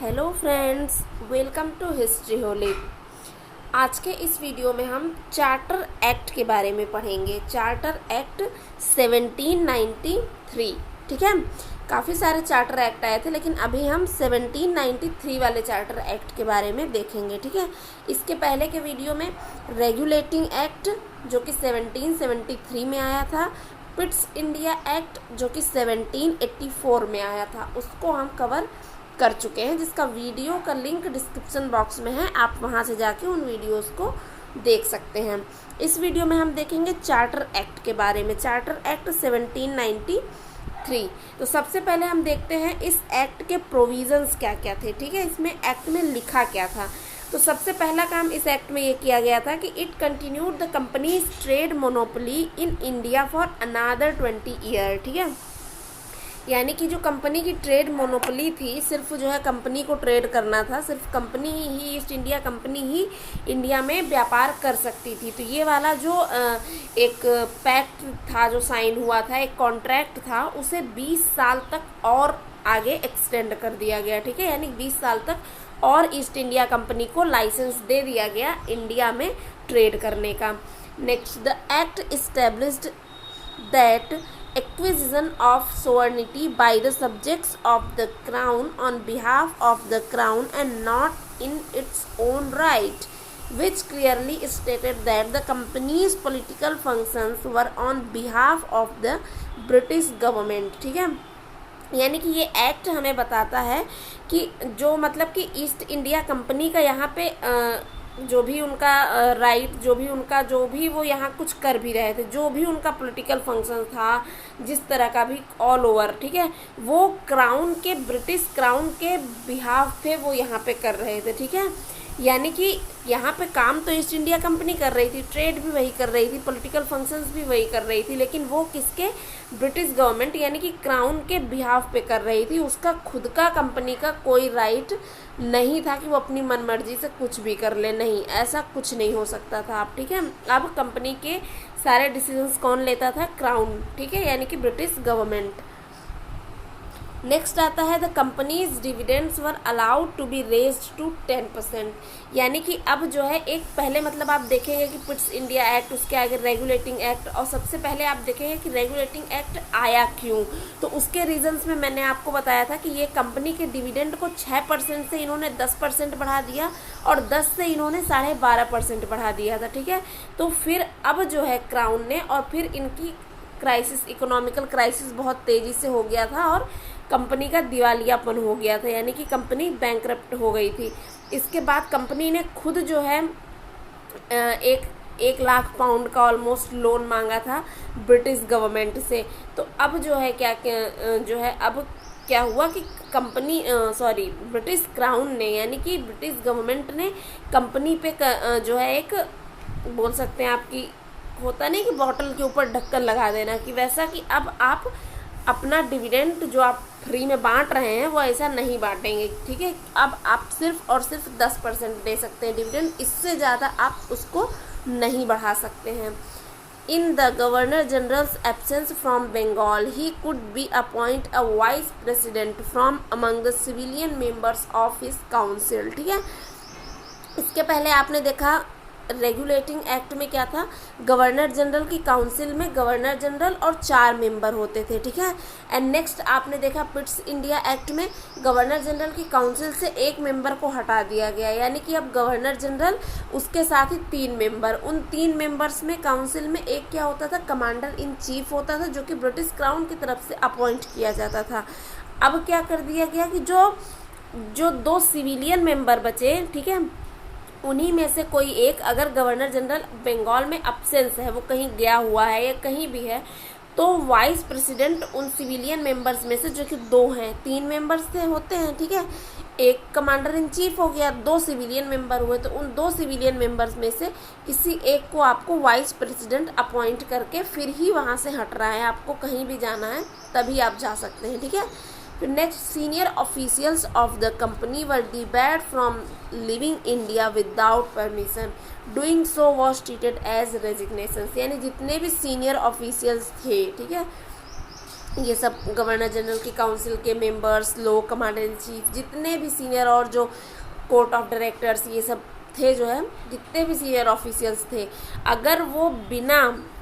Hello friends, welcome to history holic. आज के इस वीडियो में हम चार्टर एक्ट के बारे में पढ़ेंगे। Charter act 1793। ठीक है, काफ़ी सारे चार्टर एक्ट आए थे, लेकिन अभी हम 1793 वाले चार्टर एक्ट के बारे में देखेंगे। ठीक है, इसके पहले के वीडियो में रेगुलेटिंग एक्ट जो कि 1773 में आया था, पिट्स इंडिया एक्ट जो कि 1784 में आया था, उसको हम कवर कर चुके हैं, जिसका वीडियो का लिंक डिस्क्रिप्शन बॉक्स में है। आप वहां से जाके उन वीडियोस को देख सकते हैं। इस वीडियो में हम देखेंगे चार्टर एक्ट के बारे में, चार्टर एक्ट 1793। तो सबसे पहले हम देखते हैं इस एक्ट के प्रोविजंस क्या क्या थे। ठीक है, इसमें एक्ट में लिखा क्या था। तो सबसे पहला काम इस एक्ट में ये किया गया था कि it continued the companies trade monopoly in India for another 20 year. ठीक है, यानी कि जो कंपनी की ट्रेड मोनोपोली थी, सिर्फ जो है कंपनी को ट्रेड करना था, सिर्फ कंपनी ही, ईस्ट इंडिया कंपनी ही इंडिया में व्यापार कर सकती थी। तो ये वाला जो एक पैक्ट था जो साइन हुआ था, एक कॉन्ट्रैक्ट था, उसे 20 साल तक और आगे एक्सटेंड कर दिया गया। ठीक है, यानी 20 साल तक और ईस्ट इंडिया कंपनी को लाइसेंस दे दिया गया इंडिया में ट्रेड करने का। Next, the act established that acquisition of sovereignty by the subjects of the crown on behalf of the crown and not in its own right, which clearly stated that the company's political functions were on behalf of the British government। ठीक है, यानी कि ये act हमें बताता है कि जो मतलब कि ईस्ट इंडिया कंपनी का यहाँ पे जो भी उनका राइट, जो भी वो यहाँ कुछ कर भी रहे थे, जो भी उनका पॉलिटिकल फंक्शन था, जिस तरह का भी ऑल ओवर, ठीक है, वो क्राउन के, ब्रिटिश क्राउन के बिहाफ पे वो यहाँ पे कर रहे थे। ठीक है, यानी कि यहाँ पे काम तो ईस्ट इंडिया कंपनी कर रही थी, ट्रेड भी वही कर रही थी, पॉलिटिकल फंक्शंस भी वही कर रही थी, लेकिन वो किसके, ब्रिटिश गवर्नमेंट यानी कि क्राउन के बिहाफ पे कर रही थी। उसका खुद का कंपनी का कोई राइट नहीं था कि वो अपनी मनमर्जी से कुछ भी कर ले, नहीं, ऐसा कुछ नहीं हो सकता था। आप ठीक है, अब कंपनी के सारे डिसीजंस कौन लेता था? क्राउन। ठीक है, यानी कि ब्रिटिश गवर्नमेंट। नेक्स्ट आता है the companies dividends were allowed to be raised to 10%। यानी कि अब जो है एक पहले मतलब आप देखेंगे कि पिट्स इंडिया एक्ट, उसके आगे रेगुलेटिंग एक्ट, और सबसे पहले आप देखेंगे कि रेगुलेटिंग एक्ट आया क्यों। तो उसके रीजंस में मैंने आपको बताया था कि ये कंपनी के डिविडेंड को 6% से इन्होंने 10% बढ़ा दिया और 10 से इन्होंने 12.5% बढ़ा दिया था। ठीक है, तो फिर अब जो है क्राउन ने, और फिर इनकी क्राइसिस, इकोनॉमिकल क्राइसिस बहुत तेजी से हो गया था और कंपनी का दिवालियापन हो गया था, यानी कि कंपनी बैंकरप्ट हो गई थी। इसके बाद कंपनी ने खुद जो है 1 लाख पाउंड का ऑलमोस्ट लोन मांगा था ब्रिटिश गवर्नमेंट से। तो अब जो है अब क्या हुआ कि कंपनी ब्रिटिश क्राउन ने, यानी कि ब्रिटिश गवर्नमेंट ने कंपनी पे जो है एक, बोल सकते हैं आपकी, होता नहीं कि बॉटल के ऊपर ढक्कन लगा देना, कि वैसा कि अब आप अपना डिविडेंड जो आप फ्री में बांट रहे हैं वो ऐसा नहीं बांटेंगे। ठीक है, अब आप सिर्फ और सिर्फ 10% दे सकते हैं डिविडेंड, इससे ज़्यादा आप उसको नहीं बढ़ा सकते हैं। In the governor general's absence from Bengal he could be appoint a vice president from among the civilian members of his council. ठीक है, इसके पहले आपने देखा रेगुलेटिंग एक्ट में क्या था, गवर्नर जनरल की काउंसिल में गवर्नर जनरल और 4 मेंबर होते थे। ठीक है, एंड नेक्स्ट आपने देखा पिट्स इंडिया एक्ट में गवर्नर जनरल की काउंसिल से 1 मेंबर को हटा दिया गया, यानी कि अब गवर्नर जनरल, उसके साथ ही 3 मेंबर, उन 3 मेंबर्स में काउंसिल में एक क्या होता था, कमांडर इन चीफ होता था, जो कि ब्रिटिश क्राउन की तरफ से अपॉइंट किया जाता था। अब क्या कर दिया गया कि जो 2 सिविलियन मेंबर बचे, ठीक है, उन्हीं में से कोई एक, अगर गवर्नर जनरल बंगाल में अब्सेंस है, वो कहीं गया हुआ है या कहीं भी है, तो वाइस प्रेसिडेंट उन सिविलियन मेंबर्स में से, जो कि 2 हैं, 3 मेंबर्स से होते हैं, ठीक है, एक कमांडर इन चीफ हो गया, 2 सिविलियन मेंबर हुए, तो उन 2 सिविलियन मेंबर्स में से किसी एक को आपको वाइस प्रेसिडेंट अपॉइंट करके फिर ही वहाँ से हटना है, आपको कहीं भी जाना है तभी आप जा सकते हैं। ठीक है, next, senior officials of the company were debarred from leaving India without permission, doing so was treated as resignation. यानी जितने भी सीनियर ऑफिशियल्स थे, ठीक है, ये सब गवर्नर जनरल की काउंसिल के members, low commander in chief, जितने भी सीनियर और जो कोर्ट ऑफ डायरेक्टर्स ये सब थे, जो है जितने भी सीनियर ऑफिशियल्स थे, अगर वो बिना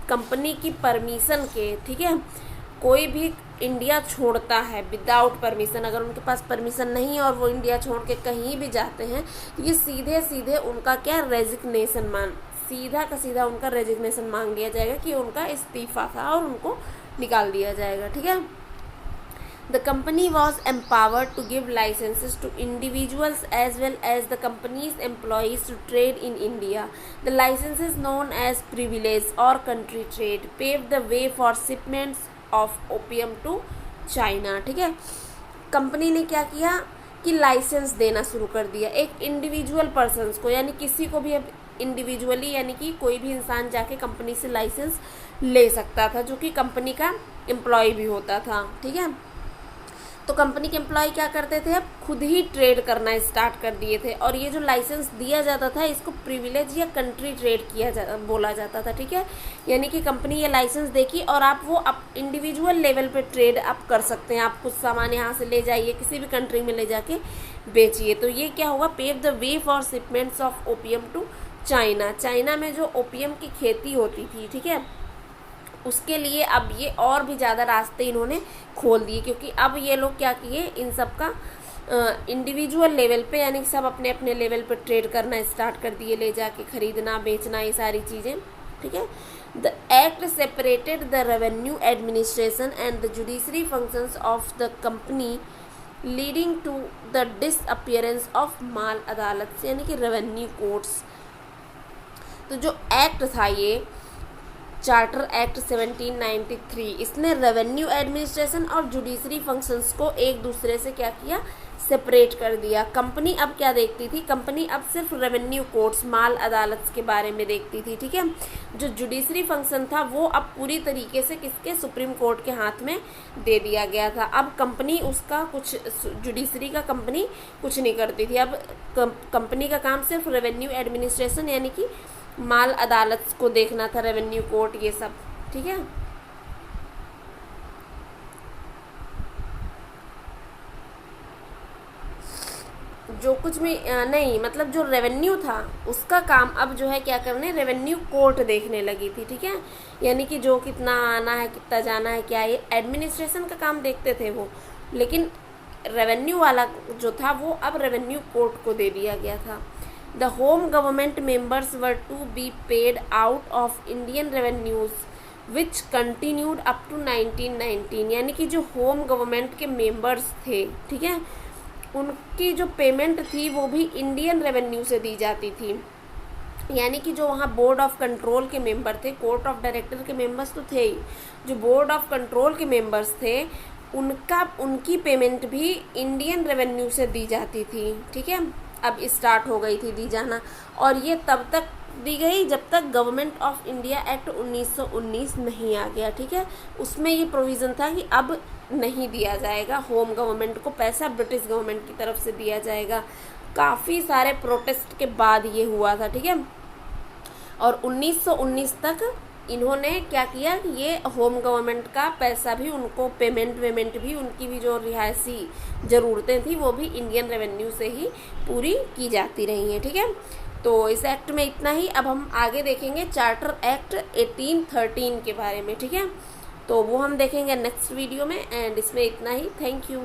कंपनी की परमिशन के, ठीक है, कोई भी इंडिया छोड़ता है विदाउट परमिशन, अगर उनके पास परमिशन नहीं है और वो इंडिया छोड़ के कहीं भी जाते हैं, तो ये सीधे सीधे उनका क्या रेजिग्नेशन सीधा का सीधा उनका रेजिग्नेशन मांग लिया जाएगा कि उनका इस्तीफा था और उनको निकाल दिया जाएगा, ठीक है। The company was empowered to give licenses to individuals as well as the company's employees to trade in India. The licenses known as privilege or country trade paved the way for shipments of opium to China, ठीक है। Company ने क्या किया कि licence देना शुरू कर दिया एक इंडिविजुअल पर्सन्स को, यानी किसी को भी अब इंडिविजुअली, यानी कि कोई भी इंसान जाके कंपनी से लाइसेंस ले सकता था जो कि कंपनी का एम्प्लॉय भी होता था, ठीक है। तो कंपनी के एम्प्लॉय क्या करते थे, अब खुद ही ट्रेड करना स्टार्ट कर दिए थे, और ये जो लाइसेंस दिया जाता था इसको प्रिविलेज या कंट्री ट्रेड बोला जाता था, ठीक है। यानी कि कंपनी ये लाइसेंस देगी और आप वो इंडिविजुअल लेवल पे ट्रेड आप कर सकते हैं, आप कुछ सामान यहाँ से ले जाइए, किसी भी कंट्री में ले जाके बेचिए। तो ये क्या हुआ, pave the way for shipments of opium to China. China में जो ओपियम की खेती होती थी, ठीक है, उसके लिए अब ये और भी ज़्यादा रास्ते इन्होंने खोल दिए, क्योंकि अब ये लोग क्या किए, इन सब का इंडिविजुअल लेवल पे, यानी सब अपने अपने लेवल पे ट्रेड करना स्टार्ट कर दिए, ले जाके खरीदना बेचना ये सारी चीज़ें, ठीक है। The act separated the revenue administration and the judiciary functions of the company leading to the disappearance of माल अदालत, यानी कि रेवेन्यू कोर्ट्स। तो जो एक्ट था ये चार्टर एक्ट 1793, इसने रेवेन्यू एडमिनिस्ट्रेशन और जुडिशरी फंक्शंस को एक दूसरे से क्या किया, सेपरेट कर दिया। कंपनी अब क्या देखती थी, कंपनी अब सिर्फ रेवेन्यू कोर्ट्स, माल अदालत के बारे में देखती थी, ठीक है। जो जुडिशरी फंक्शन था वो अब पूरी तरीके से किसके, सुप्रीम कोर्ट के हाथ में दे दिया गया था। अब कंपनी उसका कुछ, जुडिशरी का कंपनी कुछ नहीं करती थी, अब कंपनी का काम सिर्फ रेवेन्यू एडमिनिस्ट्रेशन यानी कि माल अदालत को देखना था, रेवेन्यू कोर्ट ये सब, ठीक है। जो कुछ भी नहीं, मतलब जो रेवेन्यू था उसका काम अब जो है क्या करने, रेवेन्यू कोर्ट देखने लगी थी, ठीक है। यानी कि जो कितना आना है कितना जाना है क्या, ये एडमिनिस्ट्रेशन का काम देखते थे वो, लेकिन रेवेन्यू वाला जो था वो अब रेवेन्यू कोर्ट को दे दिया गया था। The home government members were to be paid out of Indian revenues which continued up to 1919, यानी कि जो होम गवर्नमेंट के मेंबर्स थे, ठीक है, उनकी जो पेमेंट थी वो भी इंडियन रेवेन्यू से दी जाती थी। यानी कि जो वहाँ बोर्ड ऑफ कंट्रोल के मेंबर थे, कोर्ट ऑफ डायरेक्टर के मेंबर्स तो थे ही, जो बोर्ड ऑफ कंट्रोल के मेंबर्स थे उनकी पेमेंट भी इंडियन रेवेन्यू से दी जाती थी, ठीक है। अब स्टार्ट हो गई थी दी जाना, और ये तब तक दी गई जब तक गवर्नमेंट ऑफ इंडिया एक्ट 1919 नहीं आ गया, ठीक है। उसमें ये प्रोविज़न था कि अब नहीं दिया जाएगा होम गवर्नमेंट को पैसा, ब्रिटिश गवर्नमेंट की तरफ से दिया जाएगा। काफ़ी सारे प्रोटेस्ट के बाद ये हुआ था, ठीक है। और 1919 तक इन्होंने क्या किया कि ये होम गवर्नमेंट का पैसा भी, उनको पेमेंट भी, उनकी भी जो रिहायशी ज़रूरतें थी वो भी इंडियन रेवेन्यू से ही पूरी की जाती रही हैं, ठीक है। तो इस एक्ट में इतना ही। अब हम आगे देखेंगे चार्टर एक्ट 1813 के बारे में, ठीक है। तो वो हम देखेंगे नेक्स्ट वीडियो में, एंड इसमें इतना ही। Thank you.